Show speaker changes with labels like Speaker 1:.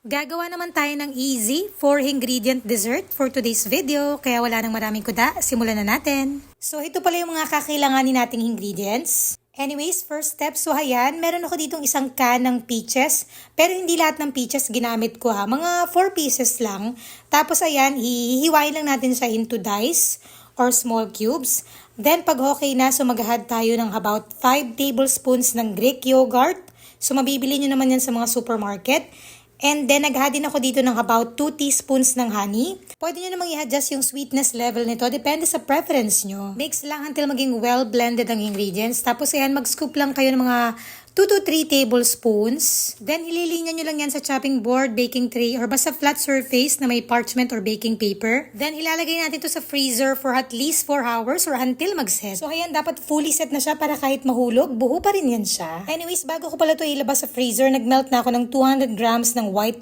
Speaker 1: Gagawa naman tayo ng easy 4-ingredient dessert for today's video, kaya wala nang maraming kuda, simulan na natin. So ito pala yung mga kakailanganin nating ingredients. Anyways, first step, so ayan, meron ako ditong isang can ng peaches, pero hindi lahat ng peaches ginamit ko ha, mga 4 pieces lang. Tapos ayan, hihiwain lang natin siya into dice or small cubes. Then pag okay na, so mag-add tayo ng about 5 tablespoons ng Greek yogurt. So mabibili nyo naman yan sa mga supermarket. And then, nag-add din ako dito ng about 2 teaspoons ng honey. Pwede nyo namang i-adjust yung sweetness level nito. Depende sa preference nyo. Mix lang until maging well-blended ang ingredients. Tapos, ayan, mag-scoop lang kayo ng mga 2 to 3 tablespoons. Then, ililinya nyo lang yan sa chopping board, baking tray, or basta flat surface na may parchment or baking paper. Then, ilalagay natin to sa freezer for at least 4 hours or until mag-set. So, ayan, dapat fully set na siya para kahit mahulog, buo pa rin yan siya. Anyways, bago ko pala to ilabas sa freezer, nag-melt na ako ng 200 grams ng white chocolate.